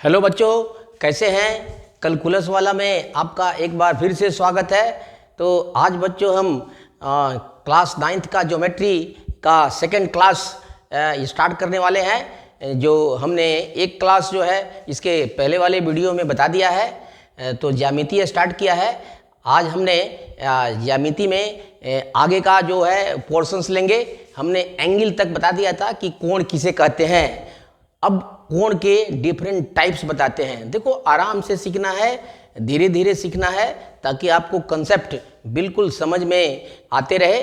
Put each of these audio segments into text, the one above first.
Hello बच्चों, कैसे हैं। कैलकुलस वाला में आपका एक बार फिर से स्वागत है। तो आज बच्चों हम क्लास 9th का ज्योमेट्री का सेकंड क्लास स्टार्ट करने वाले हैं। जो हमने एक क्लास जो है इसके पहले वाले वीडियो में बता दिया है, तो ज्यामिति स्टार्ट किया है। आज हमने ज्यामिति में आगे का जो है पोर्शंस लेंगे। हमने एंगल तक बता दिया था कि कोण किसे कहते हैं। अब कोण के डिफरेंट टाइप्स बताते हैं। देखो, आराम से सीखना है, धीरे धीरे सीखना है, ताकि आपको कंसेप्ट बिल्कुल समझ में आते रहे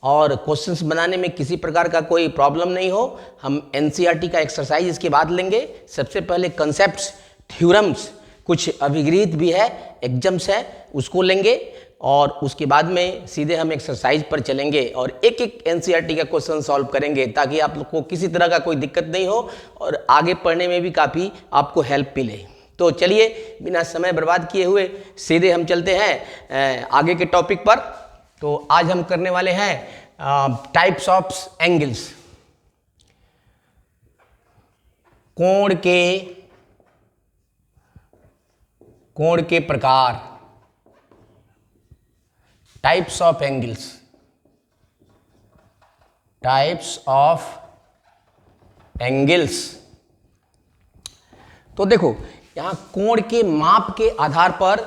और क्वेश्चंस बनाने में किसी प्रकार का कोई प्रॉब्लम नहीं हो। हम एनसीईआरटी का एक्सरसाइज इसके बाद लेंगे। सबसे पहले कंसेप्ट्स, थ्योरम्स, कुछ अभिगृहित भी है, एग्जाम्स है, उसको लेंगे और उसके बाद में सीधे हम एक्सरसाइज पर चलेंगे और एक एक एनसीईआरटी का क्वेश्चन सॉल्व करेंगे, ताकि आप लोग को किसी तरह का कोई दिक्कत नहीं हो और आगे पढ़ने में भी काफ़ी आपको हेल्प मिले। तो चलिए, बिना समय बर्बाद किए हुए सीधे हम चलते हैं आगे के टॉपिक पर। तो आज हम करने वाले हैं टाइप्स ऑफ एंगल्स, कोण के प्रकार, टाइप्स ऑफ एंगल्स, तो देखो, यहाँ कोण के माप के आधार पर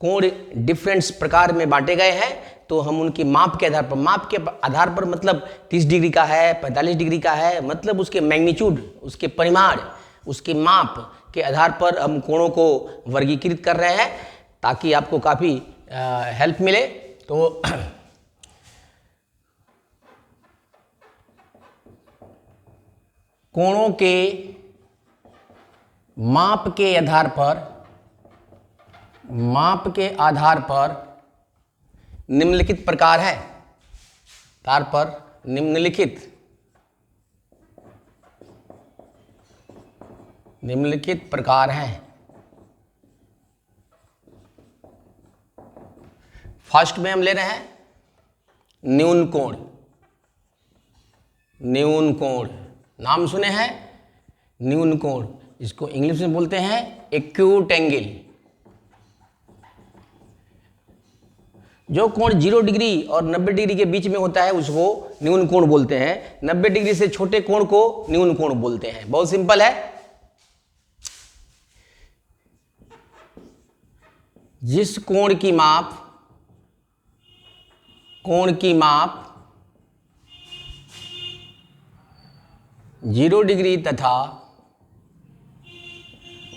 कोण डिफरेंट प्रकार में बांटे गए हैं। तो हम उनके माप के आधार पर मतलब 30 डिग्री का है, 45 डिग्री का है, मतलब उसके मैग्नीट्यूड, उसके परिमाण, उसके माप के आधार पर हम कोणों को वर्गीकृत कर रहे हैं, ताकि आपको काफ़ी हेल्प मिले। तो कोणों के माप के आधार पर निम्नलिखित प्रकार है। निम्नलिखित प्रकार हैं। फर्स्ट में हम ले रहे हैं न्यून कोण। नाम सुने हैं, न्यून कोण। इसको इंग्लिश में बोलते हैं एक्यूट एंगल। जो कोण 0 डिग्री और 90 डिग्री के बीच में होता है उसको न्यून कोण बोलते हैं। 90 डिग्री से छोटे कोण को न्यून कोण बोलते हैं। बहुत सिंपल है। जिस कोण की माप 0 डिग्री तथा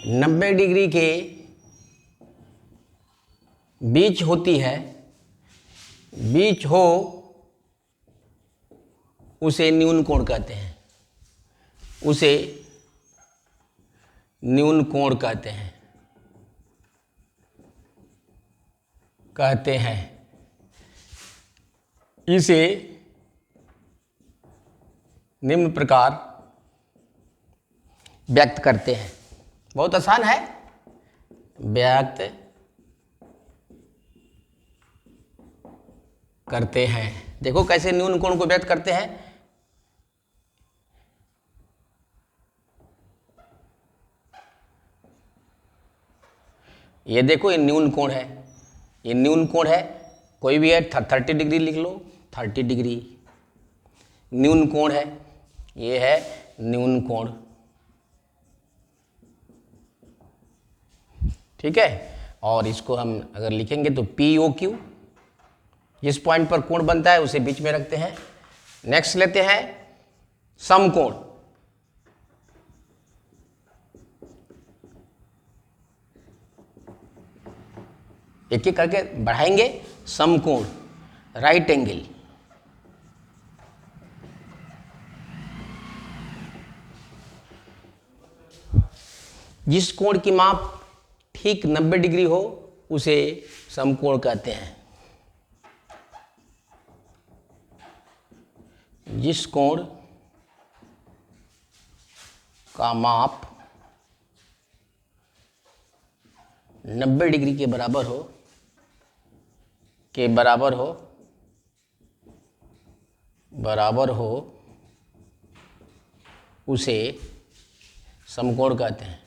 90 डिग्री के बीच होती है, उसे न्यून कोण कहते हैं। इसे निम्न प्रकार व्यक्त करते हैं। बहुत आसान है, व्यक्त करते हैं। देखो कैसे न्यून कोण को व्यक्त करते हैं। ये देखो, ये न्यून कोण है। कोई भी है, 30 डिग्री लिख लो, 30 डिग्री न्यून कोण है। ये है न्यून कोण, ठीक है। और इसको हम अगर लिखेंगे तो POQ, जिस पॉइंट पर कोण बनता है उसे बीच में रखते हैं। नेक्स्ट लेते हैं समकोण। एक एक करके बढ़ाएंगे। समकोण, राइट एंगल। जिस कोण की माप ठीक 90 डिग्री हो उसे समकोण कहते हैं। जिस कोण का माप 90 डिग्री के बराबर हो उसे समकोण कहते हैं।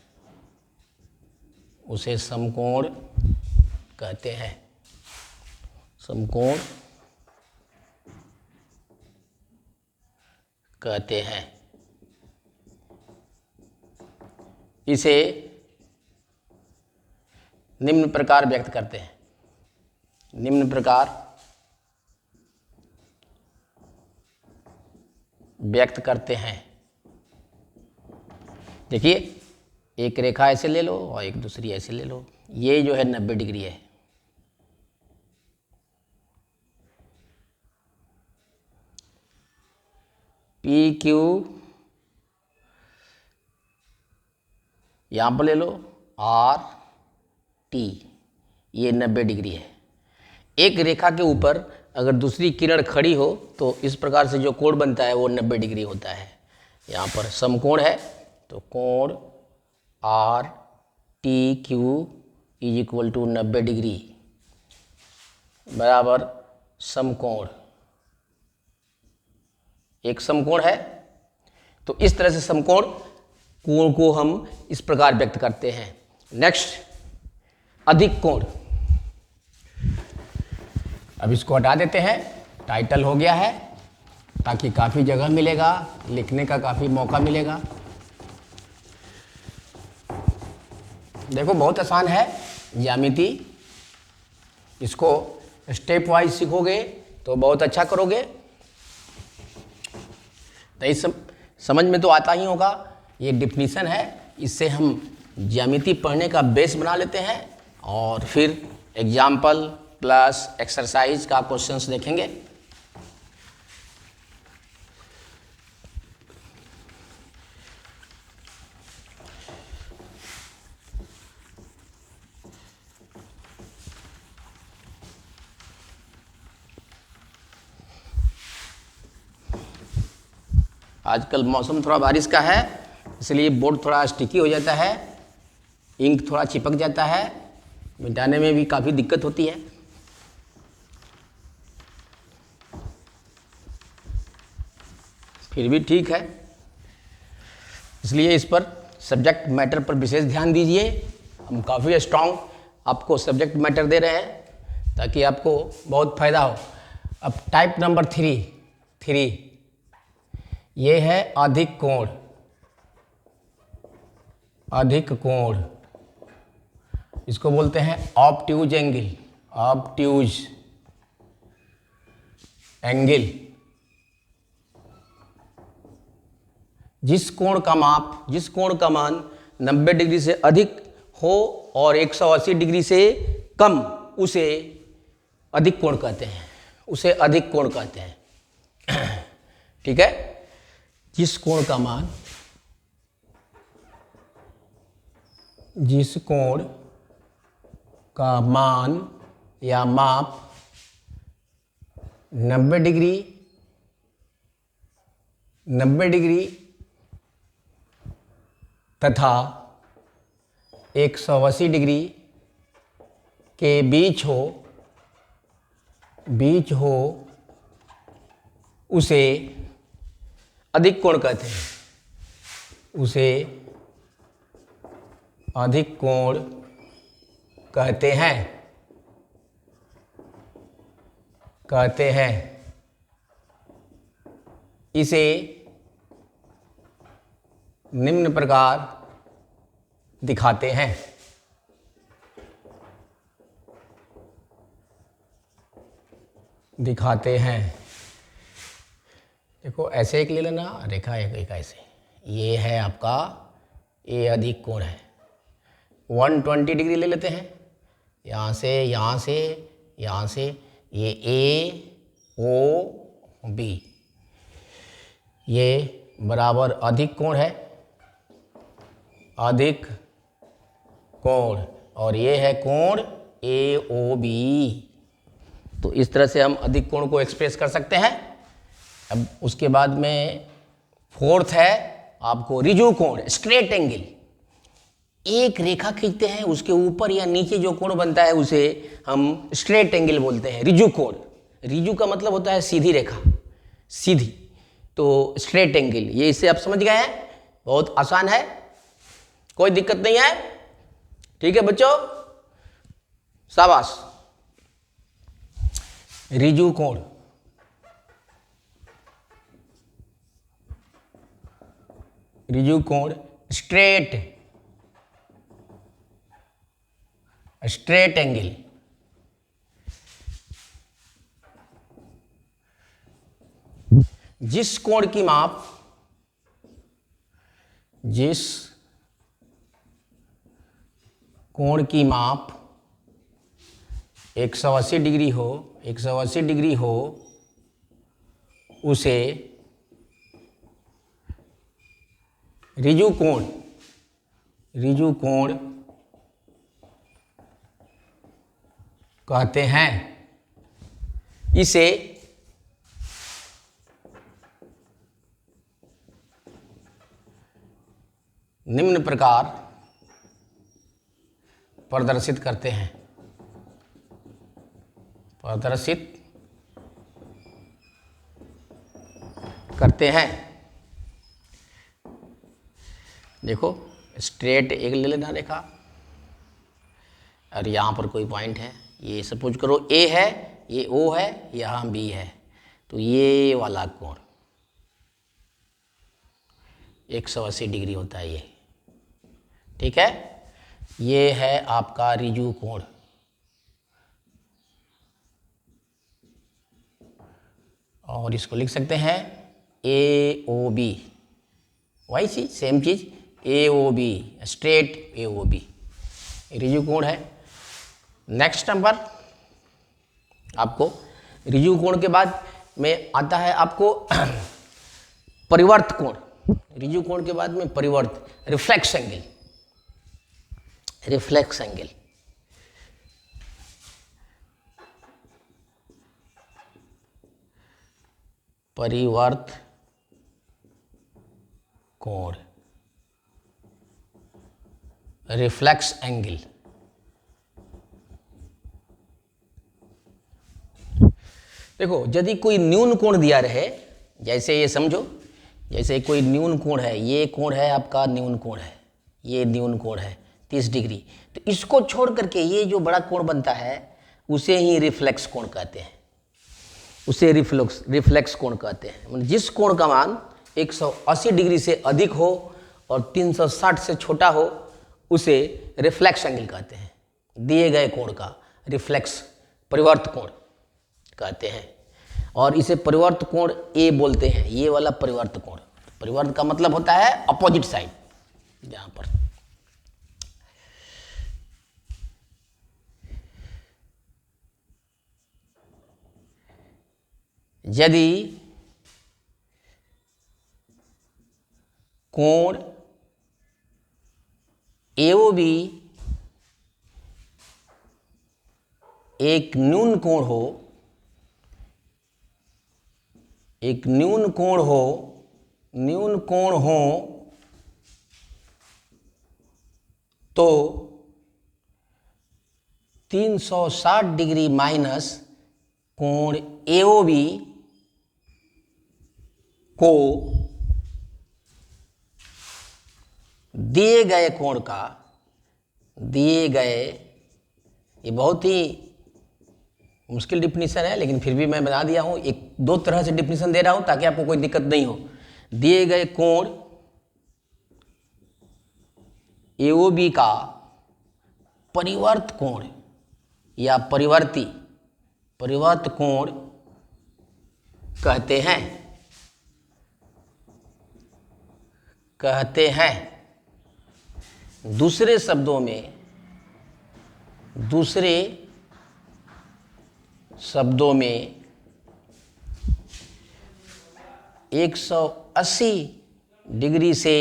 उसे समकोण कहते हैं। समकोण कहते हैं। इसे निम्न प्रकार व्यक्त करते हैं। निम्न प्रकार व्यक्त करते हैं। देखिए, एक रेखा ऐसे ले लो और एक दूसरी ऐसे ले लो। ये जो है 90 डिग्री है। पी क्यू यहाँ पर ले लो, आर टी, ये 90 डिग्री है। एक रेखा के ऊपर अगर दूसरी किरण खड़ी हो तो इस प्रकार से जो कोण बनता है वो 90 डिग्री होता है। यहाँ पर समकोण है तो कोण R T Q is equal to 90 degree बराबर समकोण। एक समकोण है तो इस तरह से समकोण कोण को हम इस प्रकार व्यक्त करते हैं। नेक्स्ट, अधिक कोण। अब इसको हटा देते हैं, टाइटल हो गया है ताकि काफ़ी जगह मिलेगा, लिखने का काफ़ी मौका मिलेगा। देखो, बहुत आसान है ज्यामिति। इसको स्टेप वाइज सीखोगे तो बहुत अच्छा करोगे। तो इस समझ में तो आता ही होगा। ये डिफिनीशन है, इससे हम ज्यामिति पढ़ने का बेस बना लेते हैं और फिर एग्जाम्पल प्लस एक्सरसाइज का क्वेश्चंस देखेंगे। आजकल मौसम थोड़ा बारिश का है, इसलिए बोर्ड थोड़ा स्टिकी हो जाता है, इंक थोड़ा चिपक जाता है, मिटाने में भी काफ़ी दिक्कत होती है। फिर भी ठीक है, इसलिए इस पर सब्जेक्ट मैटर पर विशेष ध्यान दीजिए। हम काफ़ी स्ट्रांग आपको सब्जेक्ट मैटर दे रहे हैं ताकि आपको बहुत फायदा हो। अब टाइप नंबर 3 ये है अधिक कोण। अधिक कोण इसको बोलते हैं ऑब्ट्यूज एंगल। ऑब्ट्यूज एंगल जिस कोण का मान 90 डिग्री से अधिक हो और 180 डिग्री से कम, उसे अधिक कोण कहते हैं। उसे अधिक कोण कहते हैं। ठीक है, जिस कोण का मान या माप 90 डिग्री तथा 180 डिग्री के बीच हो उसे अधिक कोण कहते हैं। उसे अधिक कोण कहते हैं। इसे निम्न प्रकार दिखाते हैं। देखो, ऐसे एक ले लेना, रेखा एक ऐसे। ये है आपका ए अधिक कोण है। 120 डिग्री ले लेते हैं, यहाँ से ये ए ओ बी, ये बराबर अधिक कोण है। अधिक कोण, और ये है कोण ए ओ बी। तो इस तरह से हम अधिक कोण को एक्सप्रेस कर सकते हैं। अब उसके बाद में फोर्थ है आपको रिजु कोण, स्ट्रेट एंगल। एक रेखा खींचते हैं, उसके ऊपर या नीचे जो कोण बनता है उसे हम स्ट्रेट एंगल बोलते हैं, रिजु कोण। रिजु का मतलब होता है सीधी रेखा, सीधी। तो स्ट्रेट एंगल, ये इससे आप समझ गए हैं, बहुत आसान है, कोई दिक्कत नहीं है। ठीक है बच्चों, शाबाश। रिजु कोण, रिजु कोण स्ट्रेट, स्ट्रेट एंगल, जिस कोण की माप, जिस कोण की माप 180 डिग्री हो, 180 डिग्री हो, उसे रिजु कोण, रिजु कोण कहते हैं। इसे निम्न प्रकार प्रदर्शित करते हैं, प्रदर्शित करते हैं। देखो स्ट्रेट एक ले लेना रेखा, और यहाँ पर कोई पॉइंट है, ये सपोज करो ए है, ये ओ है, यहाँ बी है, तो ये वाला कोण 180 डिग्री होता है ये, ठीक है। ये है आपका रिजु कोण, और इसको लिख सकते हैं ए ओ बी, वही चीज, सेम चीज, A O B, straight A O B, रिजु कोण है। नेक्स्ट नंबर आपको रिजु कोण के बाद में आता है आपको परिवर्त कोण। रिजु कोण के बाद में परिवर्त, रिफ्लेक्स एंगल, रिफ्लेक्स एंगल, परिवर्त कोण, रिफ्लेक्स एंगल। देखो यदि कोई न्यून कोण दिया रहे, जैसे ये समझो, जैसे कोई न्यून कोण है, ये कोण है आपका न्यून कोण है, ये न्यून कोण है 30 डिग्री, तो इसको छोड़ करके ये जो बड़ा कोण बनता है उसे ही रिफ्लेक्स कोण कहते हैं, उसे रिफ्लेक्स कोण कहते हैं। मतलब जिस कोण का मान 180 डिग्री से अधिक हो और 360 से छोटा हो उसे रिफ्लेक्स एंगल कहते हैं। दिए गए कोण का रिफ्लेक्स, परिवर्त कोण कहते हैं, और इसे परिवर्त कोण ए बोलते हैं, ये वाला परिवर्त कोण। परिवर्त का मतलब होता है अपोजिट साइड, जहां पर यदि कोण AOB एक न्यून कोण हो, एक न्यून कोण हो, न्यून कोण हो तो 360 डिग्री माइनस कोण AOB को दिए गए कोण का, दिए गए, ये बहुत ही मुश्किल डिफिनीशन है लेकिन फिर भी मैं बना दिया हूं, एक दो तरह से डिफिनीशन दे रहा हूं ताकि आपको कोई दिक्कत नहीं हो। दिए गए कोण AOB का परिवर्त कोण या परिवर्ती, परिवर्त कोण कहते हैं, कहते हैं। दूसरे शब्दों में, दूसरे शब्दों में 180 डिग्री से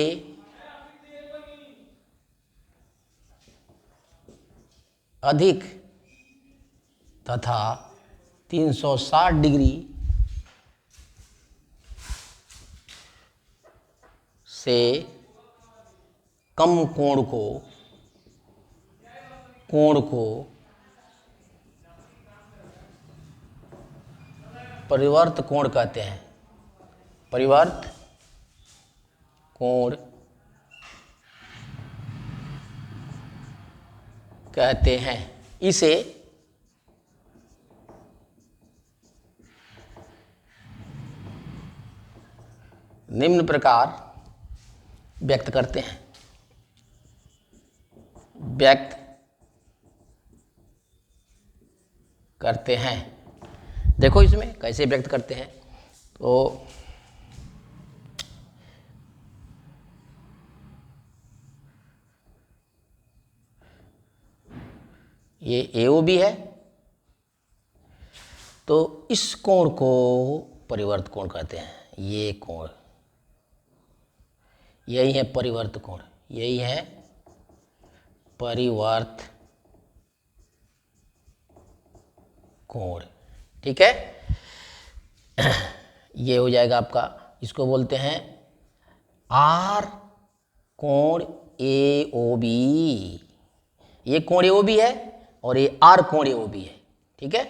अधिक तथा 360 डिग्री से कम कोण को, कोण को परिवर्त कोण कहते हैं। परिवर्त कोण कहते हैं। इसे निम्न प्रकार व्यक्त करते हैं। व्यक्त करते हैं। देखो इसमें कैसे व्यक्त करते हैं। तो ये AOB है, तो इस कोण को परिवर्त कोण कहते हैं। ये कोण, यही है परिवर्त कोण, यही है परिवर्त कोण। ठीक है, ये हो जाएगा आपका, इसको बोलते हैं आर कोण AOB। ये कोण AOB है और ये आर कोण AOB है। ठीक है,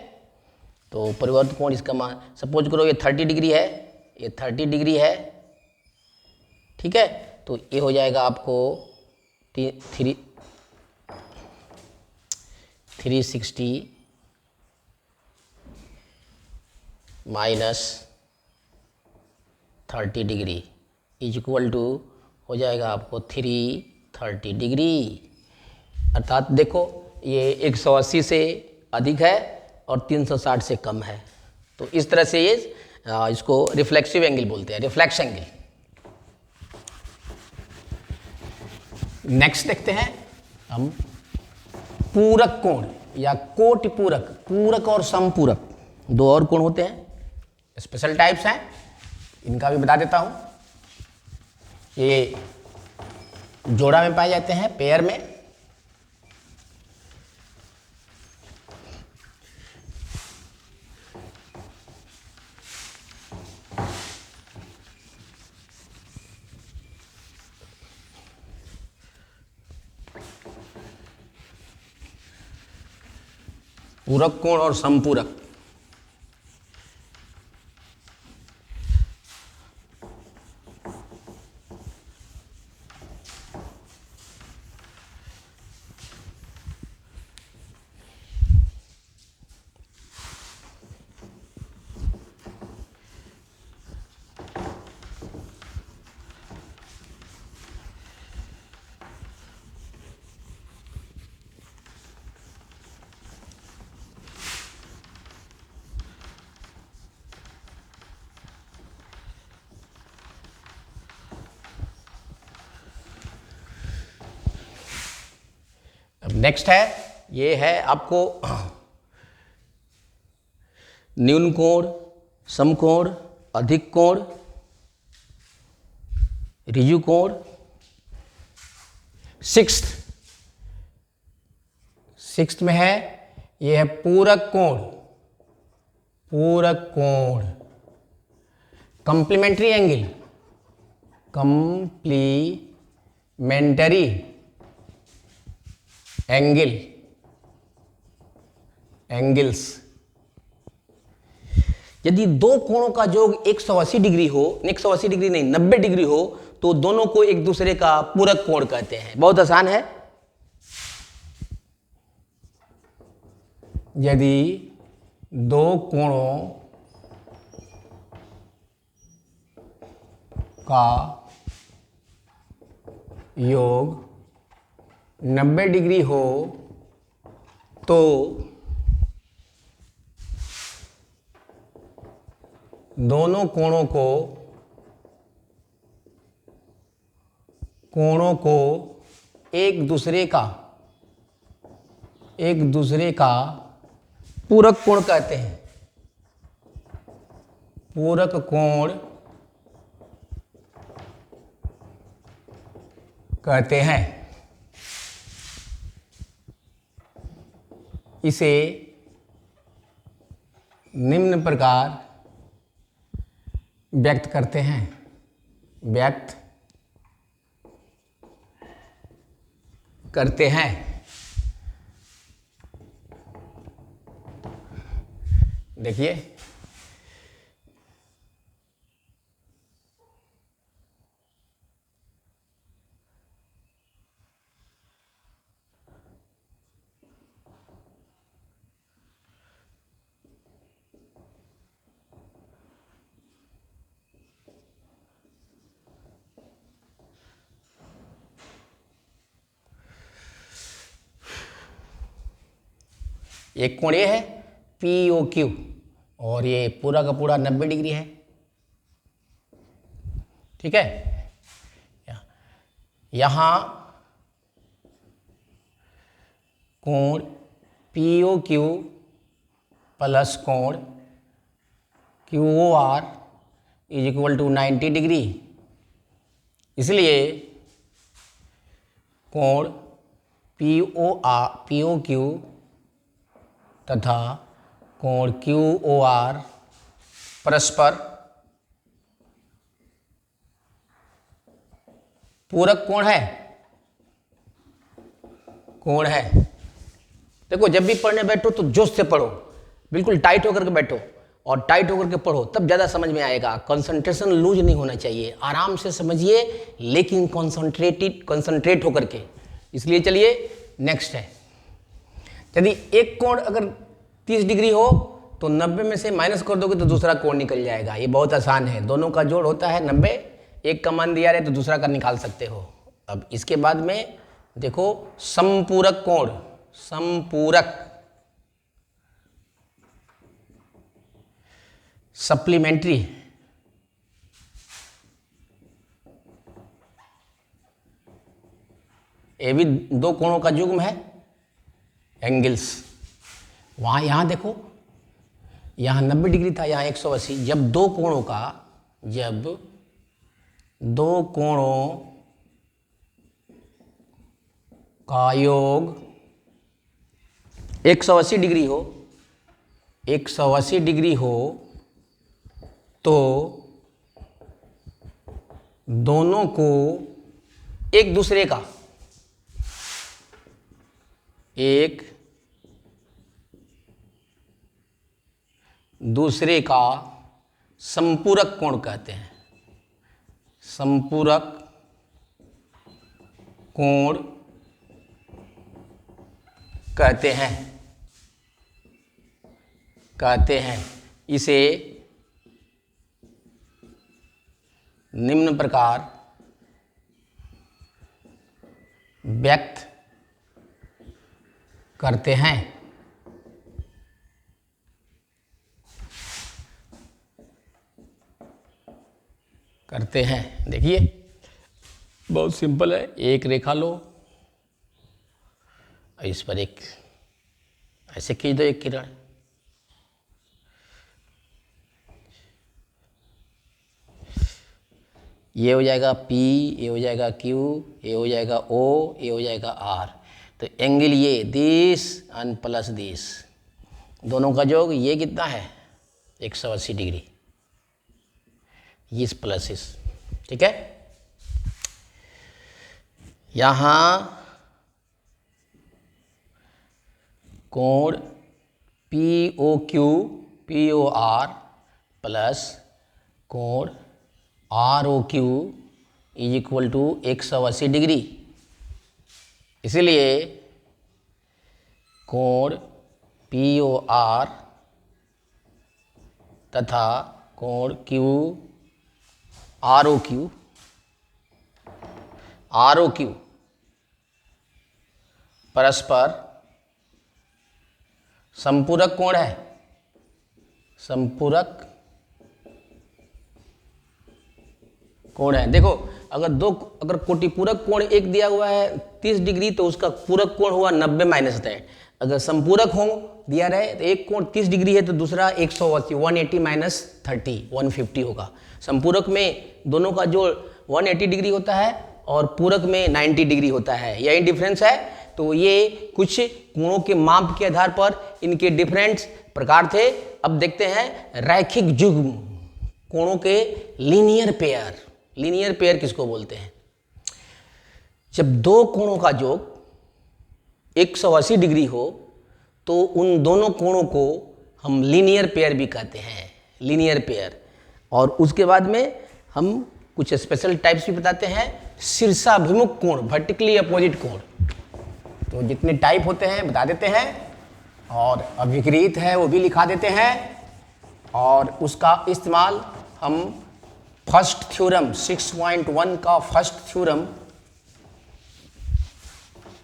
तो परिवर्त कोण इसका मान सपोज करो ये 30 डिग्री है, ये 30 डिग्री है। ठीक है, तो ये हो जाएगा आपको 360 minus 30 degree is equal to हो जाएगा आपको 330 डिग्री। अर्थात देखो ये 180 से अधिक है और 360 से कम है, तो इस तरह से ये इसको रिफ्लेक्सिव एंगल बोलते हैं, रिफ्लेक्स एंगल। नेक्स्ट देखते हैं हम पूरक कोण या कोटि पूरक। पूरक और समपूरक दो और कोण होते हैं, स्पेशल टाइप्स हैं, इनका भी बता देता हूं। ये जोड़ा में पाए जाते हैं, पेयर में। पूरक कोण और समपूरक। नेक्स्ट है, ये है आपको न्यून कोण, समकोण, अधिक कोण, ऋजु कोण। सिक्स्थ में है, ये है पूरक कोण। पूरक कोण, complementary angle, complimentary angle, angles. यदि दो कोणों का योग 180 डिग्री हो, 180 डिग्री नहीं 90 डिग्री हो, तो दोनों को एक दूसरे का पूरक कोण कहते हैं। बहुत आसान है। यदि दो कोणों का योग 90 डिग्री हो तो दोनों कोणों को एक दूसरे का पूरक कोण कहते हैं। पूरक कोण कहते हैं। इसे निम्न प्रकार व्यक्त करते हैं। व्यक्त करते हैं। देखिए, एक कोण ये है POQ और ये पूरा का पूरा 90 डिग्री है। ठीक है, यहां कोण POQ प्लस कोण QOR is equal to 90 degree. इसलिए कोण POQ तथा कोण QOR परस्पर पूरक कोण है। देखो, जब भी पढ़ने बैठो तो जोश से पढ़ो, बिल्कुल टाइट होकर के बैठो और टाइट होकर के पढ़ो, तब ज़्यादा समझ में आएगा। कंसंट्रेशन लूज नहीं होना चाहिए, आराम से समझिए लेकिन कंसंट्रेट होकर के। इसलिए चलिए नेक्स्ट है, यदि एक कोण अगर 30 डिग्री हो तो 90 में से माइनस कर दोगे तो दूसरा कोण निकल जाएगा। ये बहुत आसान है, दोनों का जोड़ होता है 90, एक का मान दिया रहे तो दूसरा का निकाल सकते हो। अब इसके बाद में देखो समपूरक कोण, समपूरक सप्लीमेंट्री, ये भी दो कोणों का युग्म है, एंगल्स। वहां यहां देखो, यहां 90 डिग्री था, यहां 180। जब दो कोणों का योग 180 डिग्री हो, 180 डिग्री हो तो दोनों को एक दूसरे का संपूरक कोण कहते हैं। संपूरक कोण कहते हैं। इसे निम्न प्रकार व्यक्त करते हैं। देखिए बहुत सिंपल है, एक रेखा लो, इस पर एक ऐसे खींच दो एक किरण, ये हो जाएगा P, ये हो जाएगा Q, ये हो जाएगा O, ये हो जाएगा R। तो एंगल ये दिस एंड प्लस दिस, दोनों का योग ये कितना है 180 डिग्री, इस प्लस इस। ठीक है, यहां कोण POQ POR प्लस कोण ROQ is equal to 180 degree. इसलिए कोण POR तथा कोण ROQ परस्पर संपूरक कोण है। संपूरक कोण है। देखो, अगर कोटिपूरक कोण एक दिया हुआ है 30 डिग्री तो उसका पूरक कोण हुआ 90 माइनस 10। अगर संपूरक हो दिया रहे तो एक कोण 30 डिग्री है तो दूसरा 180 180 माइनस 30 150 होगा। संपूरक में दोनों का जोड़ 180 डिग्री होता है और पूरक में 90 डिग्री होता है, यही डिफरेंस है। तो ये कुछ कोणों के माप के आधार पर इनके डिफरेंट प्रकार थे। अब देखते हैं रैखिक युग्म कोणों के लीनियर पेयर। लीनियर पेयर किसको बोलते हैं? जब दो कोणों का योग 180 डिग्री हो तो उन दोनों कोणों को हम लीनियर पेयर भी कहते हैं, लीनियर पेयर। और उसके बाद में हम कुछ स्पेशल टाइप्स भी बताते हैं। शीर्षाभिमुख कोण, वर्टिकली अपोजिट कोण, तो जितने टाइप होते हैं बता देते हैं, और अभिक्रित है वो भी लिखा देते हैं। और उसका इस्तेमाल हम फर्स्ट थ्योरम 6.1 का फर्स्ट थ्योरम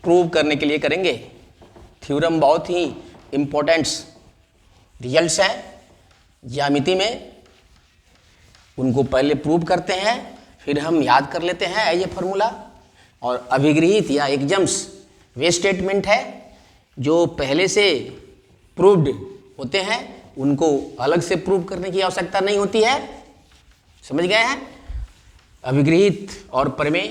प्रूव करने के लिए करेंगे। थ्योरम बहुत ही इम्पोर्टेंट्स रिजल्ट्स हैं ज्यामिति में, उनको पहले प्रूव करते हैं, फिर हम याद कर लेते हैं एज ए फॉर्मूला। और अभिगृहित या एग्जाम्स वे स्टेटमेंट है जो पहले से प्रूव्ड होते हैं, उनको अलग से प्रूव करने की आवश्यकता नहीं होती है। समझ गए हैं? अभिगृहित और प्रमेय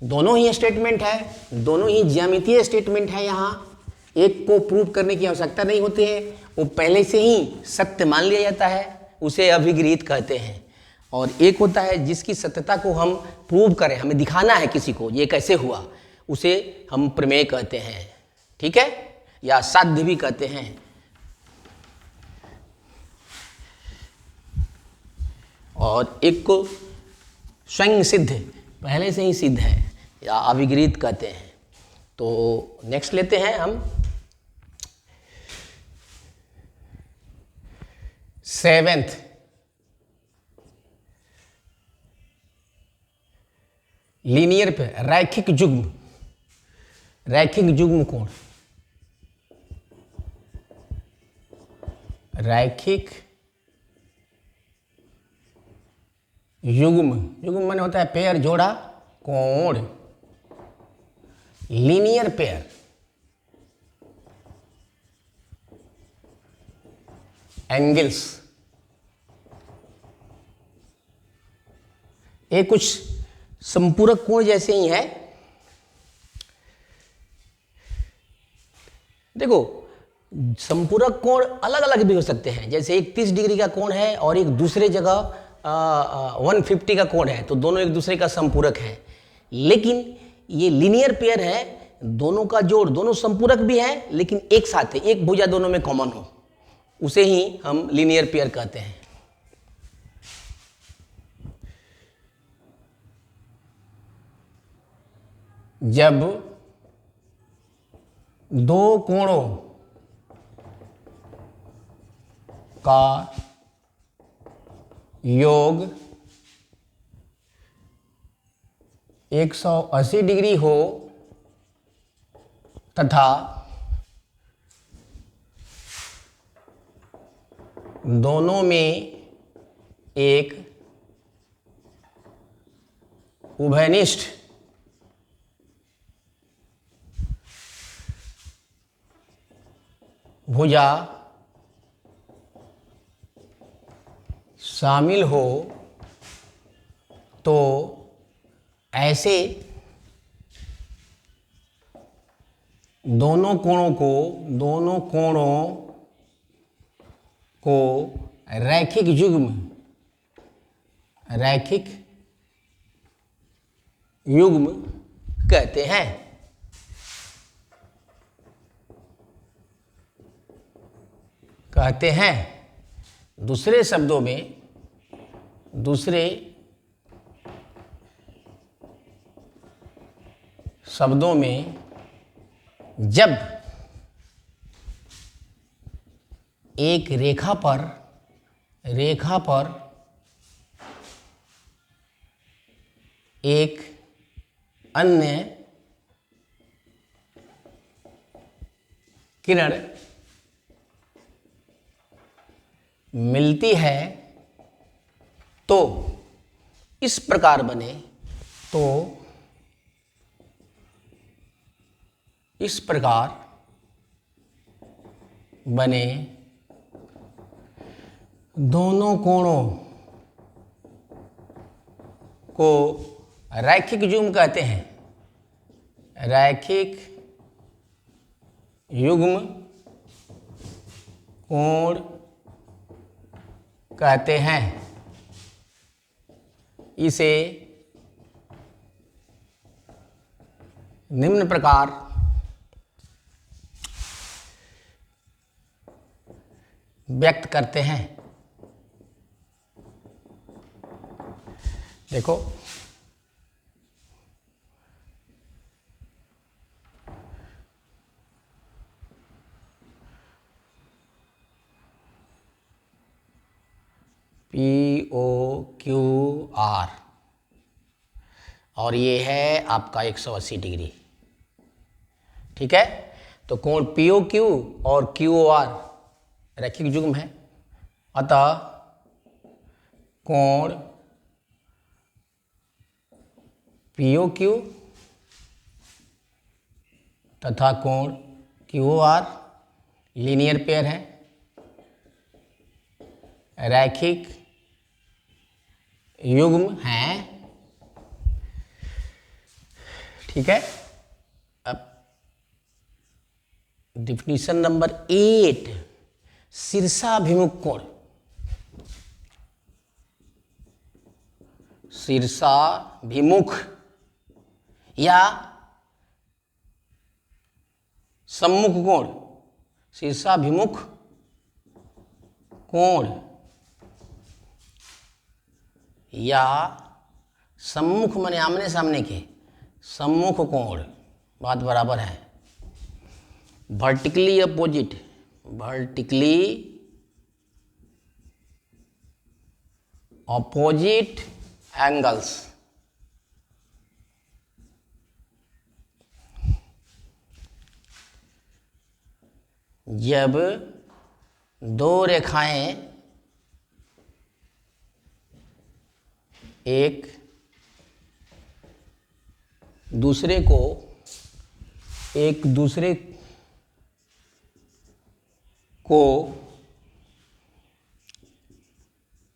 दोनों ही स्टेटमेंट है, दोनों ही ज्यामितीय स्टेटमेंट है। यहाँ एक को प्रूव करने की आवश्यकता नहीं होती है, वो पहले से ही सत्य मान लिया जाता है, उसे अभिगृहित कहते हैं। और एक होता है जिसकी सत्यता को हम प्रूव करें, हमें दिखाना है किसी को ये कैसे हुआ, उसे हम प्रमेय कहते हैं। ठीक है, या साध्य भी कहते हैं। और एक को स्वयं सिद्ध, पहले से ही सिद्ध है, या अभिगृहित कहते हैं। तो नेक्स्ट लेते हैं हम 7th लीनियर पे रैखिक युग्म, रैखिक युग्म कोण, रैखिक युग्म, युग्म माने होता है पेयर, जोड़ा, कोण, लीनियर पेयर, एंगल्स। ये कुछ संपूरक कोण जैसे ही है। देखो, संपूरक कोण अलग अलग भी हो सकते हैं, जैसे एक 30 डिग्री का कोण है और एक दूसरे जगह 150 का कोण है, तो दोनों एक दूसरे का संपूरक है। लेकिन ये लीनियर पेयर है, दोनों का जोड़, दोनों संपूरक भी है लेकिन एक साथ है, एक भुजा दोनों में कॉमन हो, उसे ही हम लीनियर पेयर कहते हैं। जब दो कोणों का योग 180 डिग्री हो तथा दोनों में एक उभयनिष्ठ भुजा शामिल हो, तो ऐसे दोनों कोणों को रैखिक युग्म कहते हैं। दूसरे शब्दों में जब एक रेखा पर एक अन्य किरण मिलती है तो इस प्रकार बने दोनों कोणों को रैखिक युग्म कहते हैं। रैखिक युग्म कोण कहते हैं। इसे निम्न प्रकार व्यक्त करते हैं। देखो, POQR और ये है आपका 180 डिग्री। ठीक है, तो कोण पी ओ क्यू और क्यू ओ आर रैखिक युग्म है, अतः कोण पी ओ क्यू तथा कोण Q O R linear pair है, रैखिक युग्म हैं। ठीक है। अब डिफिनीशन नंबर 8, शीर्षाभिमुख कोण। शीर्षाभिमुख या सम्मुख कोण, शीर्षाभिमुख कोण या सम्मुख माने आमने सामने के, सम्मुख कोण बात बराबर है। Vertically opposite, vertically opposite angles, जब दो रेखाएं एक दूसरे को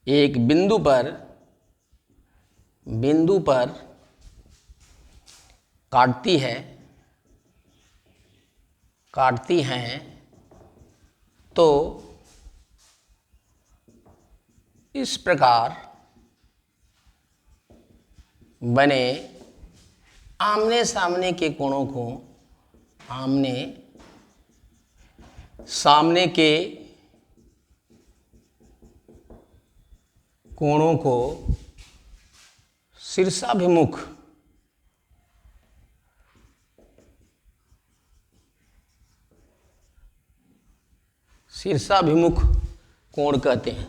एक बिंदु पर काटती हैं तो इस प्रकार बने आमने सामने के कोणों को, आमने सामने के कोणों को शीर्षाभिमुख कोण कहते हैं।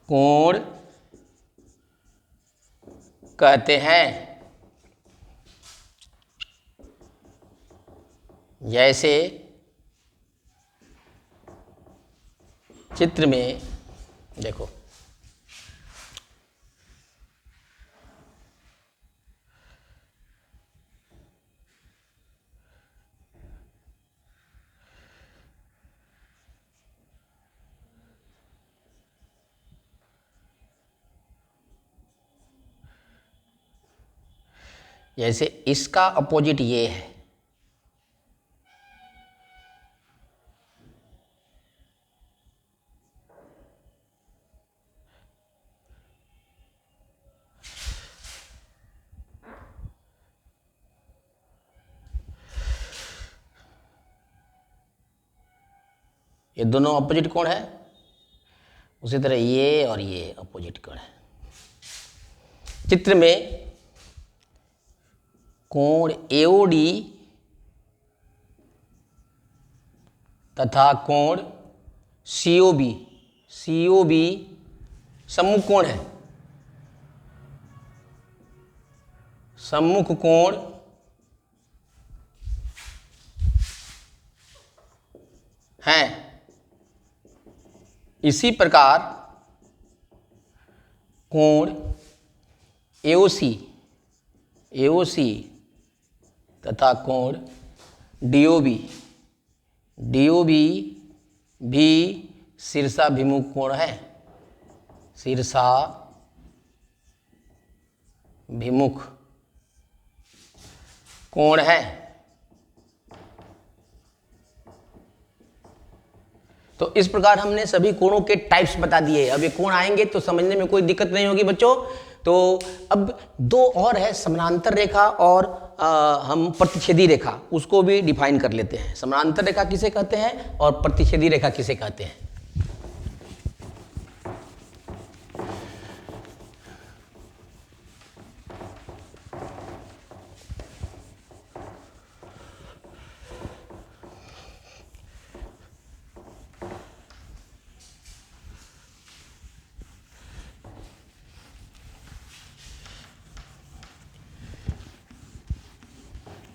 कोण कहते हैं। जैसे चित्र में देखो, जैसे इसका अपोजिट ये है, ये दोनों अपोजिट कोण है। उसी तरह ये और ये अपोजिट कोण है। चित्र में कोण एओडी तथा कोण सीओबी सम्मुख कोण है। सम्मुख कोण हैं। इसी प्रकार कोण एओसी तथा कोण डीओबी भी शीर्षाभिमुख कोण है। शीर्षाभिमुख कोण है। तो इस प्रकार हमने सभी कोणों के टाइप्स बता दिए। अब ये कोण आएंगे तो समझने में कोई दिक्कत नहीं होगी बच्चों। तो अब दो और है, समानांतर रेखा और हम प्रतिच्छेदी रेखा, उसको भी डिफाइन कर लेते हैं। समानांतर रेखा किसे कहते हैं और प्रतिच्छेदी रेखा किसे कहते हैं।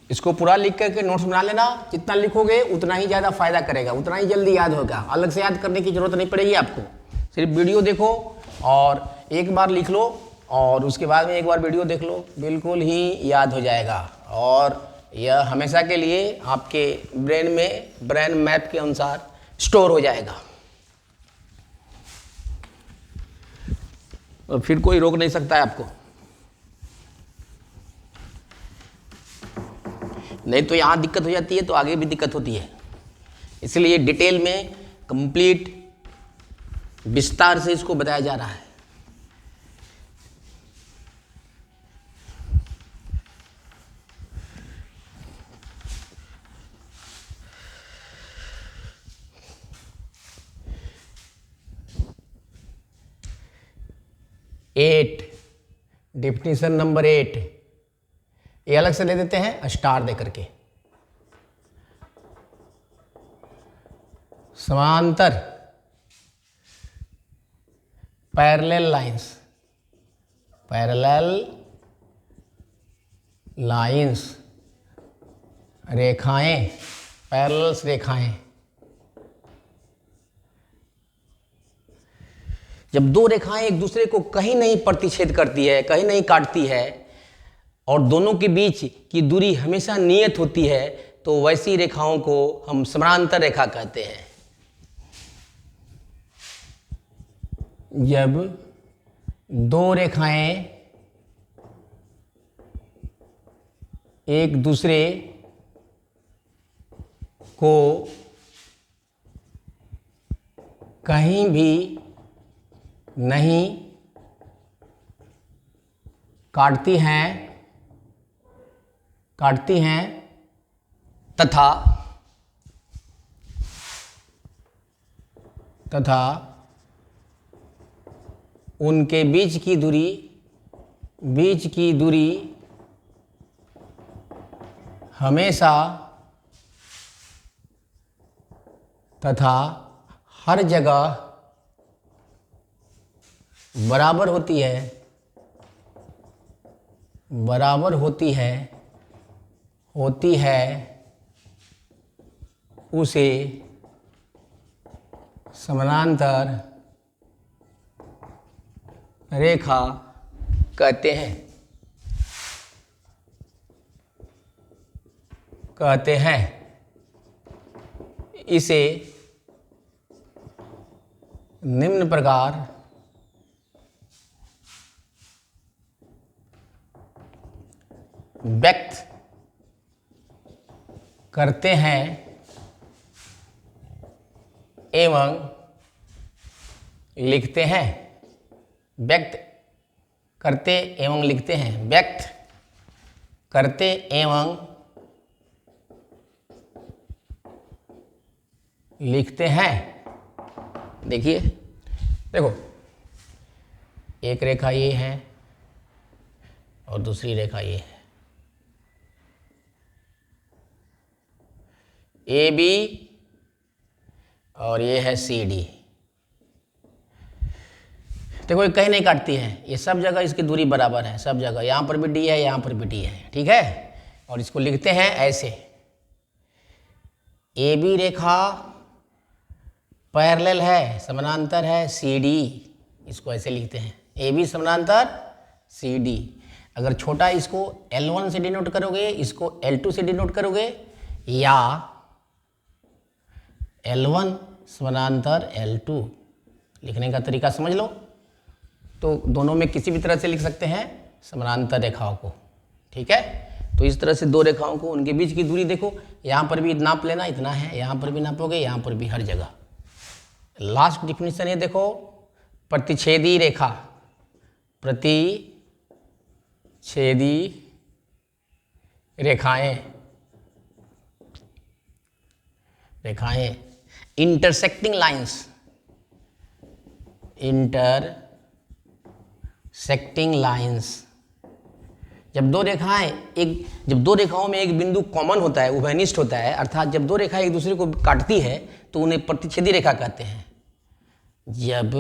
इसको पूरा लिख करके नोट्स बना लेना। जितना लिखोगे उतना ही ज़्यादा फायदा करेगा, उतना ही जल्दी याद होगा। अलग से याद करने की जरूरत नहीं पड़ेगी आपको। सिर्फ वीडियो देखो और एक बार लिख लो और उसके बाद में एक बार वीडियो देख लो, बिल्कुल ही याद हो जाएगा। और यह हमेशा के लिए आपके ब्रेन में, ब्रेन मैप के अनुसार स्टोर हो जाएगा और फिर कोई रोक नहीं सकता है आपको। नहीं तो यहाँ दिक्कत हो जाती है तो आगे भी दिक्कत होती है। इसलिए डिटेल में कंप्लीट विस्तार से इसको बताया जा रहा है। एट, डेफिनेशन नंबर 8, ये अलग से ले देते हैं स्टार दे करके। समांतर पैरेलल लाइंस, पैरेलल लाइंस, रेखाएं, पैरेलल्स रेखाएं। जब दो रेखाएं एक दूसरे को कहीं नहीं प्रतिच्छेद करती है, कहीं नहीं काटती है और दोनों के बीच की दूरी हमेशा नियत होती है, तो वैसी रेखाओं को हम समानांतर रेखा कहते हैं। जब दो रेखाएं एक दूसरे को कहीं भी नहीं काटती हैं तथा उनके बीच की दूरी हमेशा तथा हर जगह बराबर होती है, उसे समानांतर रेखा कहते हैं। इसे निम्न प्रकार व्यक्त करते हैं एवं लिखते हैं। व्यक्त करते एवं लिखते हैं, व्यक्त करते एवं लिखते हैं। देखिए, देखो, एक रेखा ये है और दूसरी रेखा ये है। ए बी और ये है सी डी। देखो, ये कहीं नहीं काटती है, ये सब जगह इसकी दूरी बराबर है, सब जगह। यहाँ पर भी डी है, यहाँ पर भी डी है, ठीक है। और इसको लिखते हैं ऐसे, ए बी रेखा पैरेलल है, समानांतर है सी डी। इसको ऐसे लिखते हैं, ए बी समानांतर सी डी। अगर छोटा इसको L1 से डिनोट करोगे, इसको L2 से डिनोट करोगे, या L1 समानांतर L2 लिखने का तरीका समझ लो, तो दोनों में किसी भी तरह से लिख सकते हैं समानांतर रेखाओं को, ठीक है। तो इस तरह से दो रेखाओं को, उनके बीच की दूरी देखो, यहाँ पर भी नाप लेना, इतना है, यहाँ पर भी नापोगे, यहाँ पर भी, हर जगह। लास्ट डिफिनीशन ये देखो, प्रतिच्छेदी रेखा, प्रतिच्छेदी रेखाएं, इंटरसेक्टिंग लाइंस, इंटरसेक्टिंग लाइंस। जब दो रेखाओं में एक बिंदु कॉमन होता है, उभयनिष्ठ होता है, अर्थात जब दो रेखाएं एक दूसरे को काटती है तो उन्हें प्रतिच्छेदी रेखा कहते हैं। जब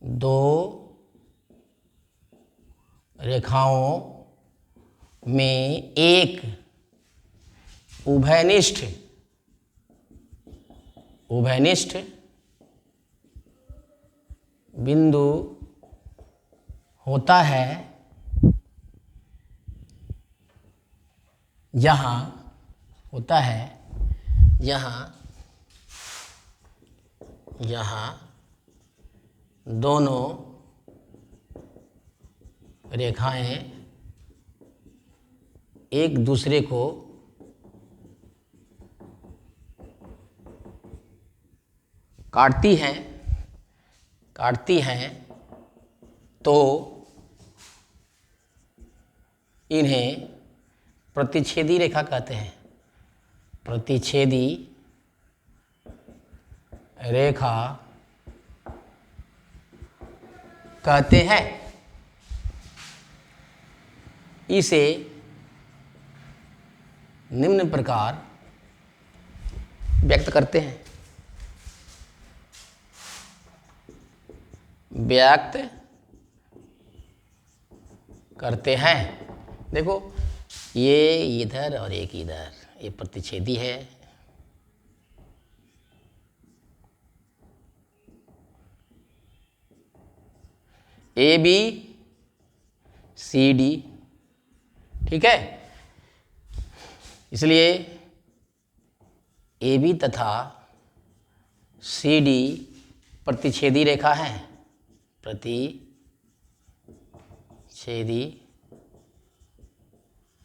दो रेखाओं में एक उभयनिष्ठ, उभयनिष्ठ बिंदु होता है जहाँ होता है जहाँ दोनों रेखाएं एक दूसरे को काटती हैं तो इन्हें प्रतिच्छेदी रेखा कहते हैं। प्रतिच्छेदी रेखा कहते हैं। इसे निम्न प्रकार व्यक्त करते हैं। व्यक्त करते हैं। देखो ये इधर और एक इधर, ये प्रतिच्छेदी है। ए बी सी डी, ठीक है। इसलिए ए बी तथा सी डी प्रतिच्छेदी रेखा है। प्रतिच्छेदी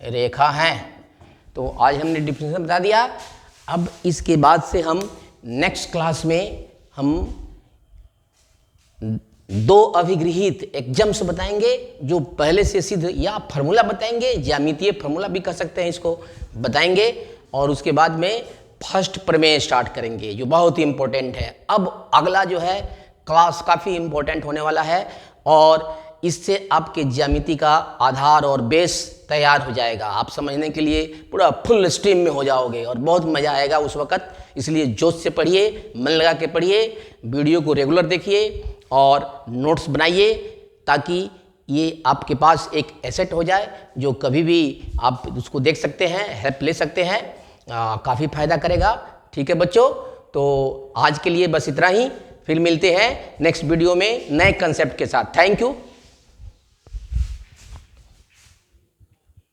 रेखा है। तो आज हमने डिफिनेशन बता दिया। अब इसके बाद से हम नेक्स्ट क्लास में हम दो अभिगृहित एग्जाम्स बताएंगे, जो पहले से सिद्ध या फार्मूला बताएंगे, ज्यामितीय फार्मूला भी कह सकते हैं इसको, बताएंगे। और उसके बाद में फर्स्ट प्रमेय स्टार्ट करेंगे, जो बहुत ही इम्पोर्टेंट है। अब अगला जो है क्लास काफ़ी इम्पोर्टेंट होने वाला है, और इससे आपके ज्यामिति का आधार और बेस तैयार हो जाएगा। आप समझने के लिए पूरा फुल स्ट्रीम में हो जाओगे और बहुत मज़ा आएगा उस वक़्त। इसलिए जोश से पढ़िए, मन लगा के पढ़िए, वीडियो को रेगुलर देखिए और नोट्स बनाइए, ताकि ये आपके पास एक एसेट हो जाए, जो कभी भी आप उसको देख सकते हैं, हेल्प ले सकते हैं, काफ़ी फ़ायदा करेगा। ठीक है बच्चों, तो आज के लिए बस इतना ही। फिर मिलते हैं नेक्स्ट वीडियो में नए कंसेप्ट के साथ। Thank you.